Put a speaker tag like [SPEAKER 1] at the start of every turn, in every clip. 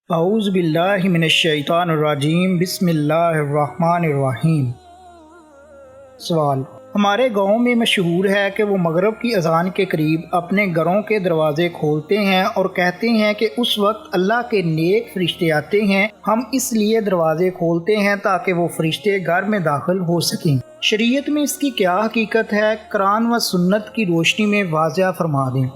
[SPEAKER 1] اعوذ باللہ من الشیطان الرجیم بسم اللہ الرحمن الرحیم۔ سوال: ہمارے گاؤں میں مشہور ہے کہ وہ مغرب کی اذان کے قریب اپنے گھروں کے دروازے کھولتے ہیں اور کہتے ہیں کہ اس وقت اللہ کے نیک فرشتے آتے ہیں۔ ہم اس لیے دروازے کھولتے ہیں تاکہ وہ فرشتے گھر میں داخل ہو سکیں۔ شریعت میں اس کی کیا حقیقت ہے؟ قرآن و سنت کی روشنی میں واضح فرما دیں۔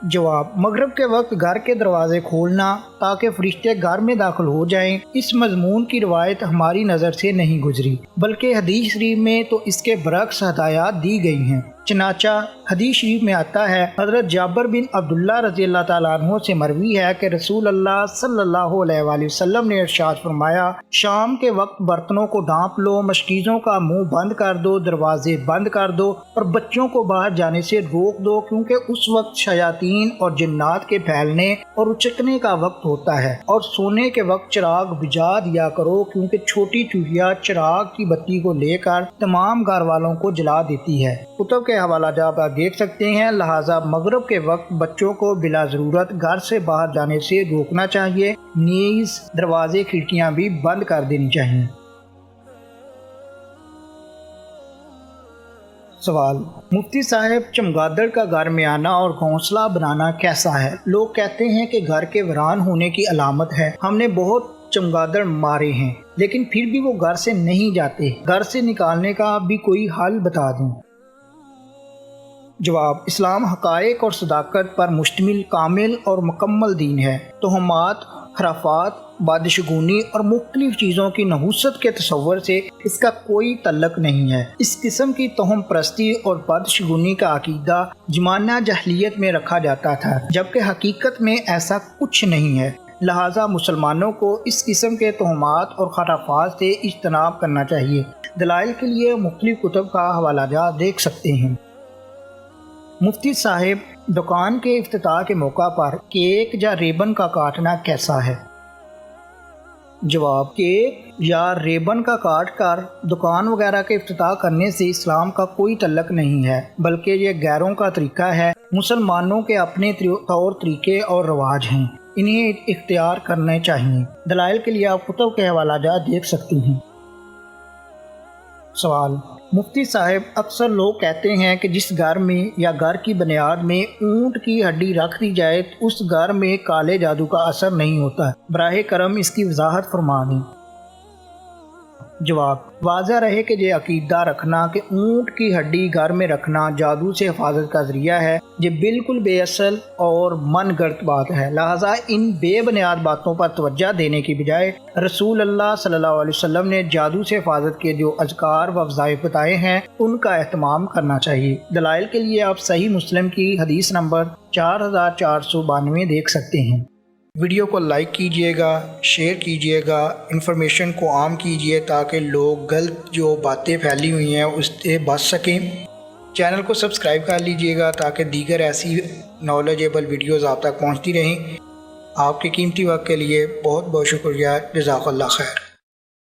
[SPEAKER 1] جواب: مغرب کے وقت گھر کے دروازے کھولنا تاکہ فرشتے گھر میں داخل ہو جائیں، اس مضمون کی روایت ہماری نظر سے نہیں گزری، بلکہ حدیث شریف میں تو اس کے برعکس ہدایات دی گئی ہیں۔ چنانچہ حدیث شریف میں آتا ہے، حضرت جابر بن عبداللہ رضی اللہ تعالیٰ عنہ سے مروی ہے کہ رسول اللہ صلی اللہ علیہ وآلہ وسلم نے ارشاد فرمایا، شام کے وقت برتنوں کو ڈھانپ لو، مشکیزوں کا منہ بند کر دو، دروازے بند کر دو اور بچوں کو باہر جانے سے روک دو، کیونکہ اس وقت شیاطین اور جنات کے پھیلنے اور اچکنے کا وقت ہوتا ہے، اور سونے کے وقت چراغ بجھا دیا کرو، کیونکہ چھوٹی چوہیا چراغ کی بتی کو لے کر تمام گھر والوں کو جلا دیتی ہے۔ کتب کے حوالہ جات آپ دیکھ سکتے ہیں۔ لہٰذا مغرب کے وقت بچوں کو بلا ضرورت گھر سے باہر جانے سے روکنا چاہیے، نیز دروازے کھڑکیاں بھی بند کر دینی چاہیے۔ سوال: مفتی صاحب، چمگادڑ کا گھر میں آنا اور گھونسلہ بنانا کیسا ہے؟ لوگ کہتے ہیں کہ گھر کے ویران ہونے کی علامت ہے۔ ہم نے بہت چمگادڑ مارے ہیں لیکن پھر بھی وہ گھر سے نہیں جاتے۔ گھر سے نکالنے کا بھی کوئی حل بتا دیں۔ جواب: اسلام حقائق اور صداقت پر مشتمل کامل اور مکمل دین ہے۔ توہمات، خرافات، بادشگونی اور مختلف چیزوں کی نحوست کے تصور سے اس کا کوئی تعلق نہیں ہے۔ اس قسم کی توہم پرستی اور بادشگونی کا عقیدہ زمانہ جاہلیت میں رکھا جاتا تھا، جبکہ حقیقت میں ایسا کچھ نہیں ہے۔ لہٰذا مسلمانوں کو اس قسم کے توہمات اور خرافات سے اجتناب کرنا چاہیے۔ دلائل کے لیے مختلف کتب کا حوالہ جات دیکھ سکتے ہیں۔ مفتی صاحب، دکان کے افتتاح کے موقع پر کیک یا ریبن کا کاٹنا کیسا ہے؟ جواب: کیک یا ریبن کا کاٹ کر دکان وغیرہ کے افتتاح کرنے سے اسلام کا کوئی تعلق نہیں ہے، بلکہ یہ غیروں کا طریقہ ہے۔ مسلمانوں کے اپنے طور طریقے اور رواج ہیں، انہیں اختیار کرنے چاہیے۔ دلائل کے لیے آپ کتب کے حوالہ جات دیکھ سکتے ہیں۔ سوال: مفتی صاحب، اکثر لوگ کہتے ہیں کہ جس گھر میں یا گھر کی بنیاد میں اونٹ کی ہڈی رکھ دی جائے اس گھر میں کالے جادو کا اثر نہیں ہوتا۔ براہ کرم اس کی وضاحت فرما دیں۔ جواب: واضح رہے کہ یہ عقیدہ رکھنا کہ اونٹ کی ہڈی گھر میں رکھنا جادو سے حفاظت کا ذریعہ ہے، یہ بالکل بے اصل اور من گھڑت بات ہے۔ لہٰذا ان بے بنیاد باتوں پر توجہ دینے کی بجائے رسول اللہ صلی اللہ علیہ وسلم نے جادو سے حفاظت کے جو اذکار و وظائف بتائے ہیں ان کا اہتمام کرنا چاہیے۔ دلائل کے لیے آپ صحیح مسلم کی حدیث نمبر 4492 دیکھ سکتے ہیں۔ ویڈیو کو لائک کیجئے گا، شیئر کیجئے گا، انفارمیشن کو عام کیجئے تاکہ لوگ غلط جو باتیں پھیلی ہوئی ہیں اس سے بچ سکیں۔ چینل کو سبسکرائب کر لیجئے گا تاکہ دیگر ایسی نالجیبل ویڈیوز آپ تک پہنچتی رہیں۔ آپ کے قیمتی وقت کے لیے بہت بہت شکریہ۔ جزاک اللہ خیر۔